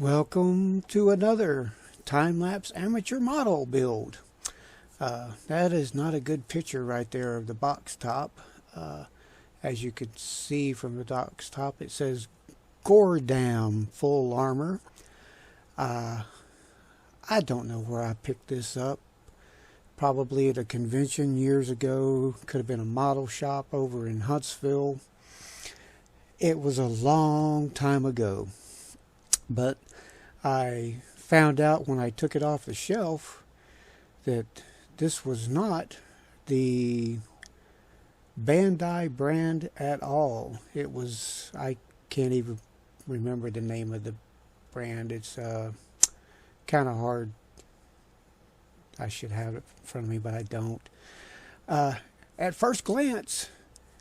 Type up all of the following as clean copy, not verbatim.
Welcome to another time-lapse amateur model build. That is not a good picture right there of the box top. As you can see from the box top, it says Gordam FullArmor. I don't know where I picked this up. Probably at a convention years ago. Could have been a model shop over in Huntsville. It was a long time ago. But I found out when I took it off the shelf that this was not the Bandai brand at all. It was, I can't even remember the name of the brand. It's kind of hard. I should have it in front of me, but I don't. At first glance,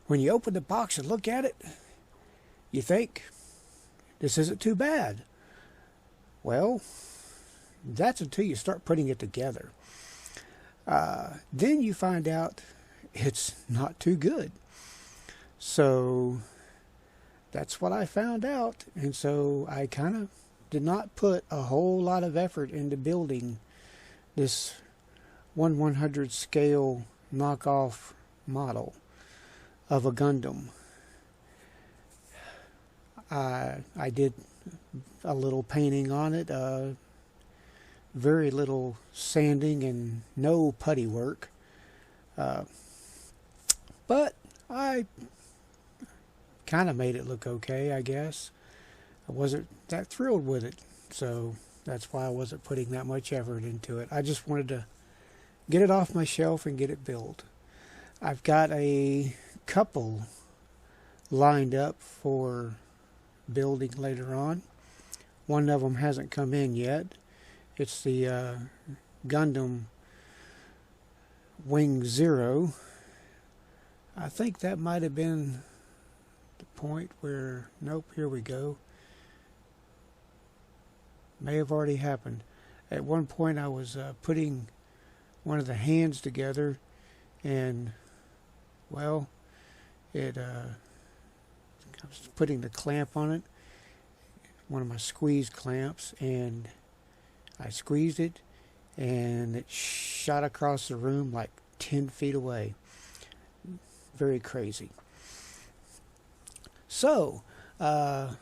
when you open the box and look at it, you think, this isn't too bad. Well, that's until you start putting it together. Then you find out it's not too good. So that's what I found out. And so I kind of did not put a whole lot of effort into building this 1/100 scale knockoff model of a Gundam. I did a little painting on it, very little sanding and no putty work, but I kind of made it look okay, I guess. I wasn't that thrilled with it, so that's why I wasn't putting that much effort into it. I just wanted to get it off my shelf and get it built. I've got a couple lined up for building later on. One of them hasn't come in yet. It's the Gundam Wing Zero. I think that might have been the point where, nope, here we go. May have already happened. At one point I was putting one of the hands together, and well, I was putting the clamp on it, one of my squeeze clamps, and I squeezed it and it shot across the room like 10 feet away. Very crazy. So, what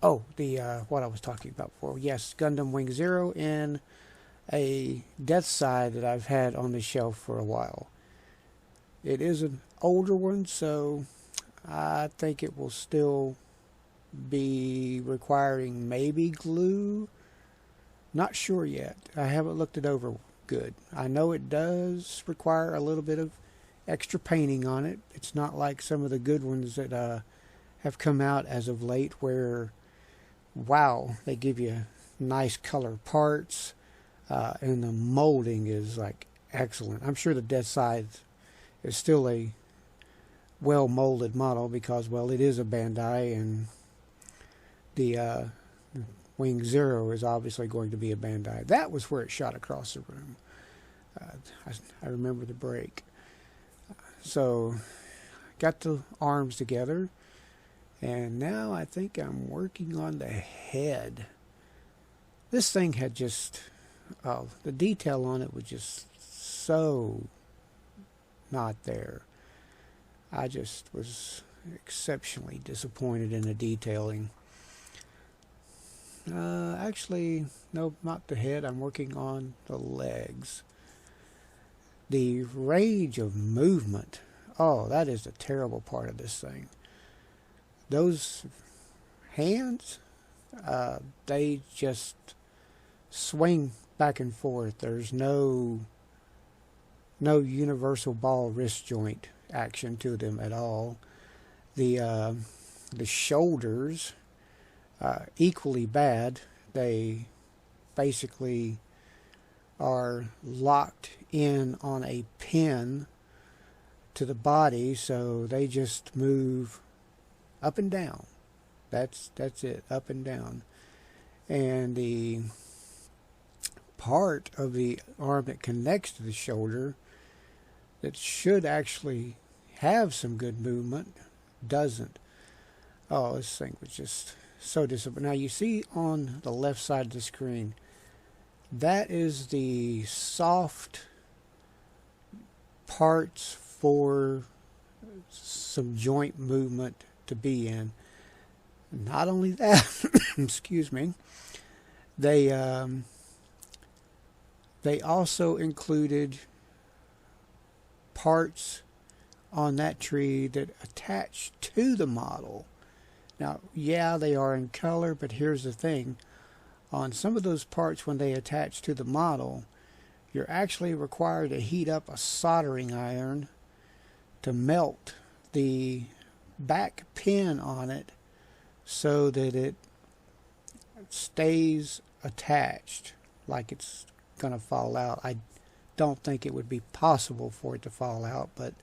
I was talking about before. Yes, Gundam Wing Zero and a Death Side that I've had on the shelf for a while. It is an older one, so I think it will still be requiring maybe glue. Not sure yet. I haven't looked it over good. I know it does require a little bit of extra painting on it. It's not like some of the good ones that have come out as of late where, wow, they give you nice color parts, and the molding is like excellent. I'm sure the Death Side is still a well molded model because, well, it is a Bandai, and the Wing Zero is obviously going to be a Bandai. That was where it shot across the room. I remember the break. So got the arms together, and now I think I'm working on the head. This thing had just, the detail on it was just so not there. I just was exceptionally disappointed in the detailing. Actually, no, not the head. I'm working on the legs. The range of movement. Oh, that is the terrible part of this thing. Those hands, they just swing back and forth. There's no universal ball wrist joint action to them at all. The shoulders, equally bad. They basically are locked in on a pin to the body, so they just move up and down. That's it, up and down. And the part of the arm that connects to the shoulder that should actually have some good movement doesn't. Oh, this thing was just so disappointing. Now you see on the left side of the screen, that is the soft parts for some joint movement to be in. Not only that, excuse me, they also included parts on that tree that attach to the model. Now, yeah, they are in color, but here's the thing. On some of those parts, when they attach to the model, you're actually required to heat up a soldering iron to melt the back pin on it so that it stays attached, like it's going to fall out. I don't think it would be possible for it to fall out, but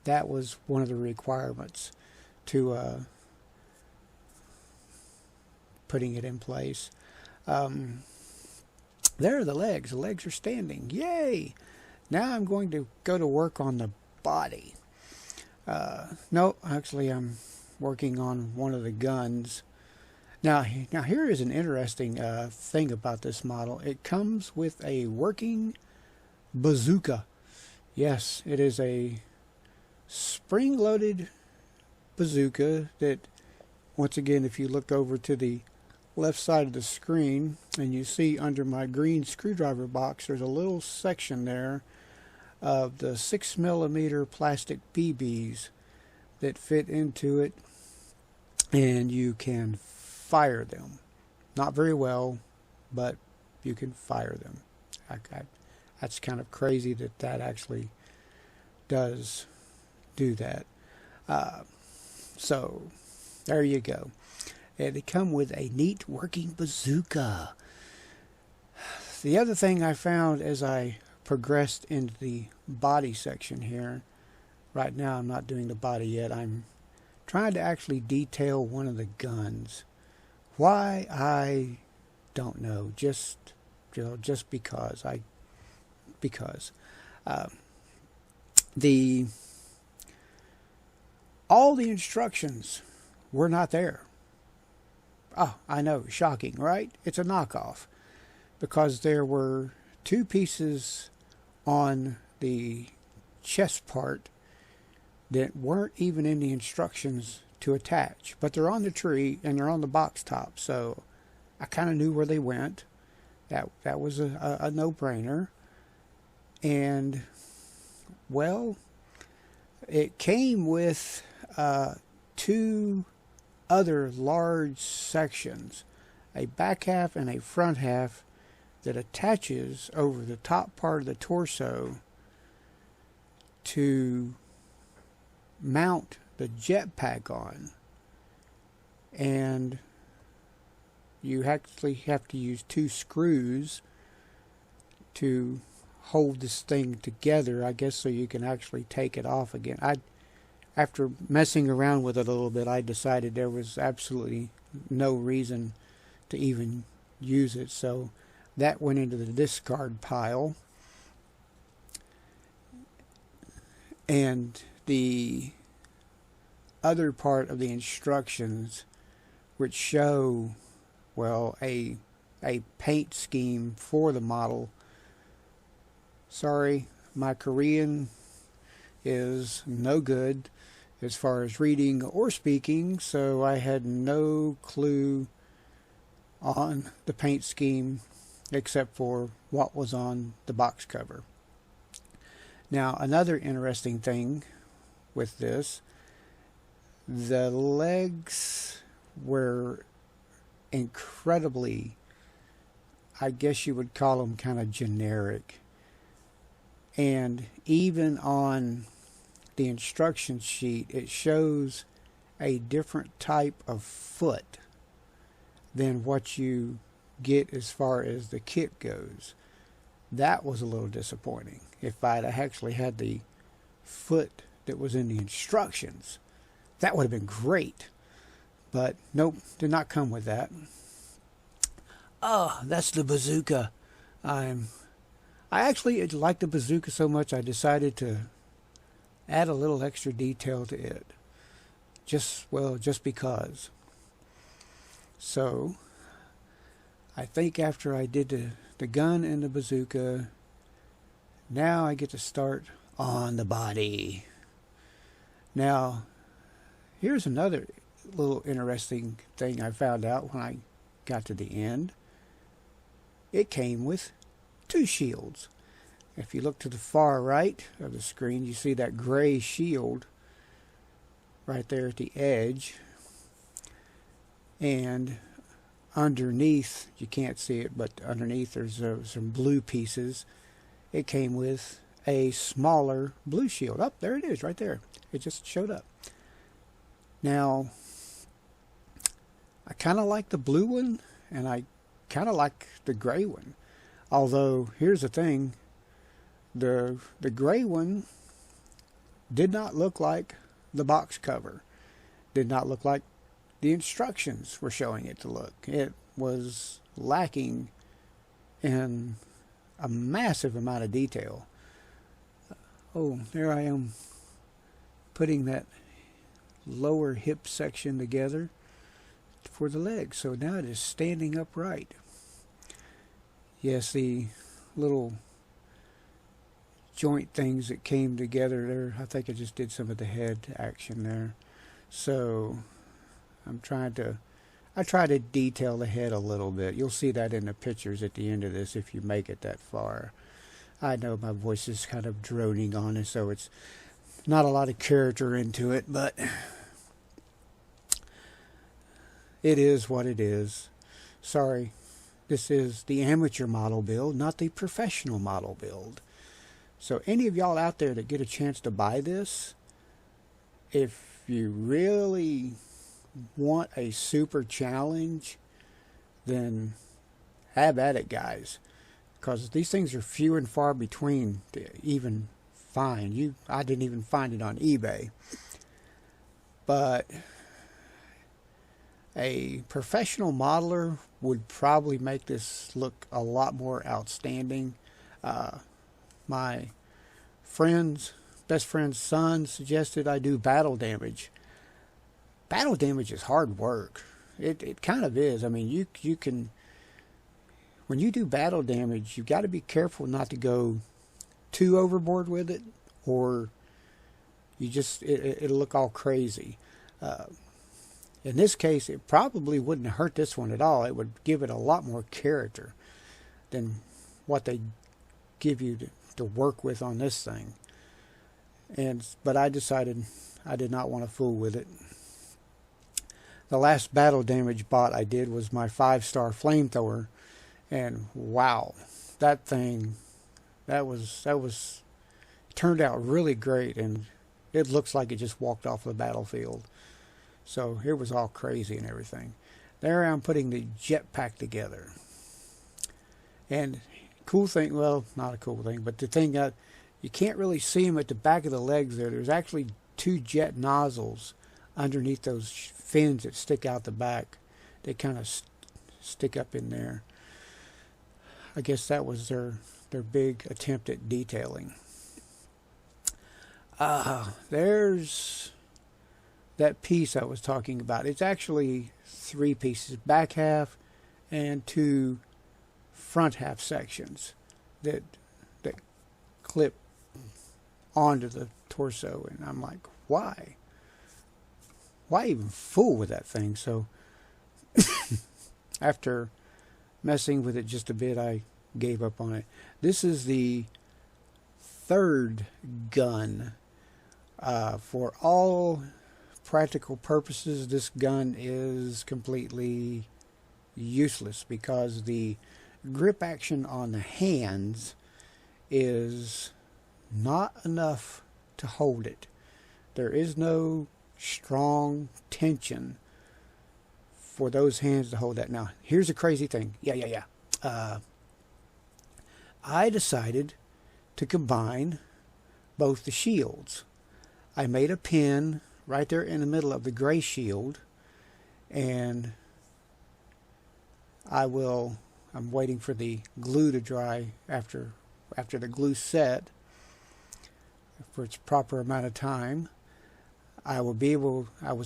that was one of the requirements to putting it in place. There are the legs. The legs are standing. Yay! Now I'm going to go to work on the body. No, actually I'm working on one of the guns. Now here is an interesting thing about this model. It comes with a working bazooka. Yes, it is a spring-loaded bazooka that, once again, if you look over to the left side of the screen and you see under my green screwdriver box, there's a little section there of the 6mm plastic BBs that fit into it, and you can fire them. Not very well, but you can fire them. That's kind of crazy that actually does do that. So there you go. And they come with a neat working bazooka. The other thing I found as I progressed into the body section here, right now I'm not doing the body yet, I'm trying to actually detail one of the guns. Why? I don't know. Just because. All the instructions were not there. Oh, I know, shocking, right? It's a knockoff, because there were two pieces on the chest part that weren't even in the instructions to attach, but they're on the tree and they're on the box top, so I kind of knew where they went. That was a no-brainer. And, well, it came with two other large sections, a back half and a front half, that attaches over the top part of the torso to mount the jetpack on. And you actually have to use two screws to hold this thing together, I guess, so you can actually take it off again. After messing around with it a little bit, I decided there was absolutely no reason to even use it, so that went into the discard pile. And the other part of the instructions, which show, well, a paint scheme for the model. Sorry, my Korean is no good as far as reading or speaking, so I had no clue on the paint scheme except for what was on the box cover. Now, another interesting thing with this, the legs were incredibly, I guess you would call them kind of generic. And even on the instruction sheet, it shows a different type of foot than what you get as far as the kit goes. That was a little disappointing. If I'd actually had the foot that was in the instructions, that would have been great. But nope, did not come with that. Oh, that's the bazooka. I actually like the bazooka so much I decided to add a little extra detail to it. Just because. So I think after I did the gun and the bazooka, now I get to start on the body. Now, here's another little interesting thing I found out when I got to the end. It came with 2 shields. If you look to the far right of the screen, you see that gray shield right there at the edge. And underneath, you can't see it, but underneath there's some blue pieces. It came with a smaller blue shield. Oh, there it is, right there. It just showed up. Now, I kind of like the blue one, and I kind of like the gray one. Although, here's the thing. The gray one did not look like the box cover. Did not look like the instructions were showing it to look. It was lacking in a massive amount of detail. Oh, there I am putting that lower hip section together for the legs. So now it is standing upright. Yes, the little joint things that came together there, I think I just did some of the head action there. So I try to detail the head a little bit. You'll see that in the pictures at the end of this if you make it that far. I know my voice is kind of droning on it, so it's not a lot of character into it, but it is what it is. Sorry, this is the amateur model build, not the professional model build. So any of y'all out there that get a chance to buy this, if you really want a super challenge, then have at it, guys. Because these things are few and far between to even find. I didn't even find it on eBay. But a professional modeler would probably make this look a lot more outstanding. My best friend's son suggested I do battle damage. Battle damage is hard work. It kind of is. I mean, you can, when you do battle damage, you've got to be careful not to go too overboard with it, or it'll look all crazy. In this case, it probably wouldn't hurt this one at all. It would give it a lot more character than what they give you to work with on this thing. But I decided I did not want to fool with it. The last battle damage bot I did was my 5-star flamethrower, and wow, that thing, that was turned out really great, and it looks like it just walked off the battlefield. So it was all crazy and everything. There I'm putting the jetpack together. And cool thing, well, not a cool thing, but the thing that you can't really see them at the back of the legs there. There's actually 2 jet nozzles underneath those fins that stick out the back. They kind of stick up in there. I guess that was their big attempt at detailing. There's that piece I was talking about. It's actually 3 pieces, back half and 2 front half sections that clip onto the torso, and I'm like, why even fool with that thing? So after messing with it just a bit, I gave up on it. This is the 3rd gun. For all practical purposes, this gun is completely useless because the grip action on the hands is not enough to hold it. There is no strong tension for those hands to hold that. Now, here's a crazy thing. I decided to combine both the shields. I made a pin right there in the middle of the gray shield, and I'm waiting for the glue to dry after the glue set for its proper amount of time. I was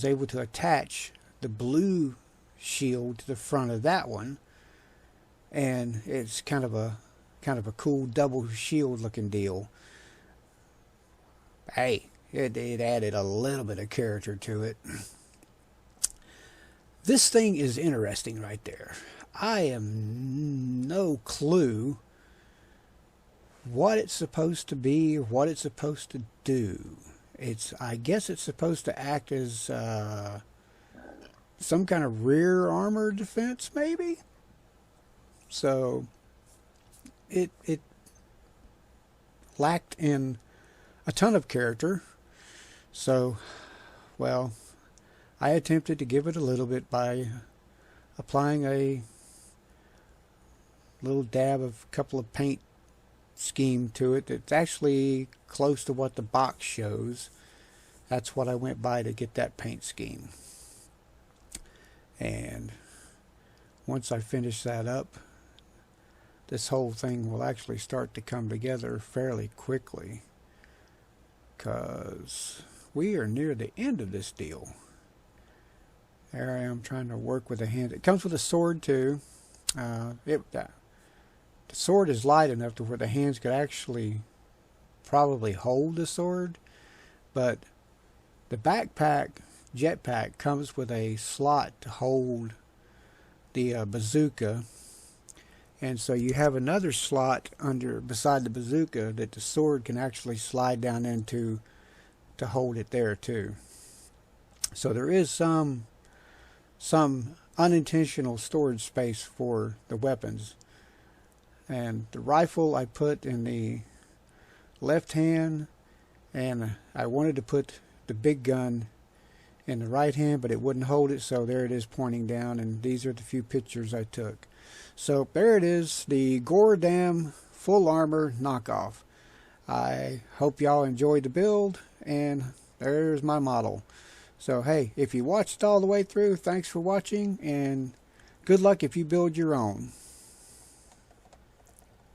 able to attach the blue shield to the front of that one, and it's kind of a cool double shield looking deal. Hey, it added a little bit of character to it. This thing is interesting right there. I am no clue what it's supposed to be or what it's supposed to do. I guess it's supposed to act as some kind of rear armor defense, maybe. So it lacked in a ton of character. So, well, I attempted to give it a little bit by applying a little dab of a couple of paint scheme to it. It's actually close to what the box shows. That's what I went by to get that paint scheme. And once I finish that up, this whole thing will actually start to come together fairly quickly, because we are near the end of this deal. There I am trying to work with a hand. It comes with a sword too. The sword is light enough to where the hands could actually probably hold the sword, but the jetpack comes with a slot to hold the bazooka, and so you have another slot beside the bazooka that the sword can actually slide down into to hold it there too. So there is some unintentional storage space for the weapons. And the rifle I put in the left hand, and I wanted to put the big gun in the right hand, but it wouldn't hold it, so there it is pointing down, and these are the few pictures I took. So there it is, the Gordam FullArmor knockoff. I hope y'all enjoyed the build, and there's my model. So hey, if you watched all the way through, thanks for watching, and good luck if you build your own.